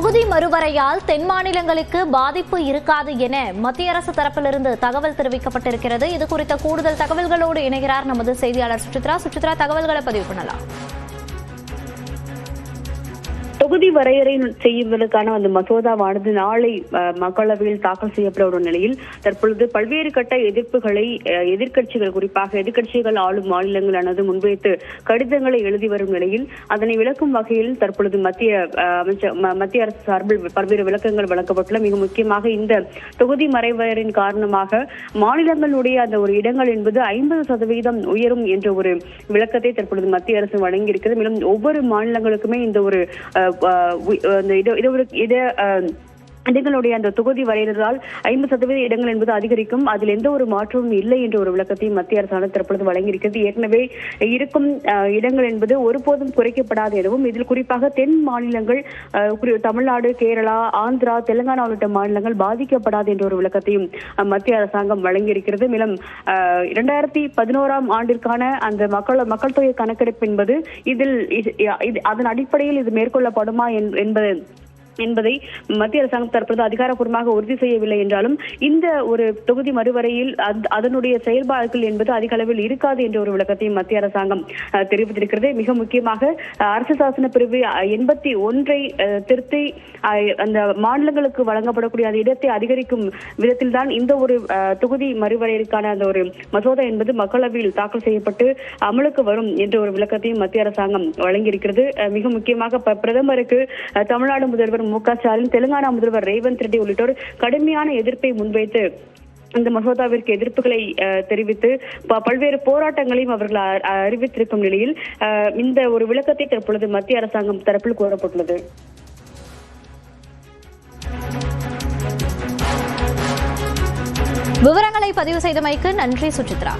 தொகுதி மறுவரையால் தென் மாநிலங்களுக்கு பாதிப்பு இருக்காது என மத்திய அரசு தரப்பிலிருந்து தகவல் தெரிவிக்கப்பட்டிருக்கிறது. இது குறித்த கூடுதல் தகவல்களோடு இணைகிறார் நமது செய்தியாளர் சுசித்ரா. தகவல்களை பதிவு பண்ணலாம். தொகுதி வரையறை செய்வதற்கான அந்த மசோதாவானது நாளை மக்களவையில் தாக்கல் செய்யப்பட நிலையில் தற்பொழுது பல்வேறு கட்ட எதிர்ப்புகளை எதிர்க்கட்சிகள், குறிப்பாக எதிர்க்கட்சிகள் ஆளும் மாநிலங்களானது முன்வைத்து கடிதங்களை எழுதி வரும் நிலையில் அதனை விளக்கும் வகையில் தற்பொழுது மத்திய அரசு சார்பில் பல்வேறு விளக்கங்கள் வழங்கப்பட்டுள்ள. மிக முக்கியமாக இந்த தொகுதி மறைவரின் காரணமாக மாநிலங்களுடைய அந்த ஒரு இடங்கள் என்பது 50% உயரும் என்ற ஒரு விளக்கத்தை தற்பொழுது மத்திய அரசு வழங்கியிருக்கிறது. மேலும் ஒவ்வொரு மாநிலங்களுக்குமே இந்த ஒரு இடங்களுடைய அந்த தொகுதி வரையறால் 50% இடங்கள் என்பது அதிகரிக்கும், அதில் எந்த ஒரு மாற்றமும் இல்லை என்ற ஒரு விளக்கத்தையும் மத்திய அரசானது தற்பொழுது வழங்கியிருக்கிறது. ஏற்கனவே இருக்கும் இடங்கள் என்பது ஒருபோதும் குறைக்கப்படாது எனவும், இதில் குறிப்பாக தென் மாநிலங்கள் தமிழ்நாடு, கேரளா, ஆந்திரா, தெலுங்கானா உள்ளிட்ட மாநிலங்கள் பாதிக்கப்படாது என்ற ஒரு விளக்கத்தையும் மத்திய அரசாங்கம் வழங்கியிருக்கிறது. மேலும் 2011ஆம் ஆண்டிற்கான அந்த மக்கள் தொகை கணக்கெடுப்பு என்பது அதன் அடிப்படையில் இது மேற்கொள்ளப்படுமா என்பதை மத்திய அரசாங்கம் தற்போது அதிகாரப்பூர்வமாக உறுதி செய்யவில்லை என்றாலும் இந்த ஒரு தொகுதி மறுவரையில் அதனுடைய செயல்பாடுகள் என்பது அதிக அளவில் இருக்காது என்ற ஒரு விளக்கத்தையும் மத்திய அரசாங்கம் தெரிவித்திருக்கிறது. மிக முக்கியமாக அரசு சாசன பிரிவு 81 திருத்தி அந்த மாநிலங்களுக்கு வழங்கப்படக்கூடிய அந்த இடத்தை அதிகரிக்கும் விதத்தில் தான் இந்த ஒரு தொகுதி மறுவரையிற்கான அந்த ஒரு மசோதா என்பது மக்களவையில் தாக்கல் செய்யப்பட்டு அமலுக்கு வரும் என்ற ஒரு விளக்கத்தையும் மத்திய அரசாங்கம் வழங்கியிருக்கிறது. மிக முக்கியமாக பிரதமருக்கு தமிழ்நாடு முதல்வர் மு.க.ஸ்டாலின், தெலுங்கானா முதல்வர் ரேவந்த் ரெட்டி உள்ளிட்டோர் கடுமையான எதிர்ப்பை முன்வைத்து இந்த மசோதாவிற்கு எதிர்ப்புகளை தெரிவித்து பல்வேறு போராட்டங்களையும் அவர்கள் அறிவித்திருக்கும் நிலையில் இந்த ஒரு விளக்கத்தை தற்பொழுது மத்திய அரசாங்கம் தரப்பில் கோரப்பட்டுள்ளது. விவரங்களை பதிவு செய்தமைக்கு நன்றி சுசித்ரா.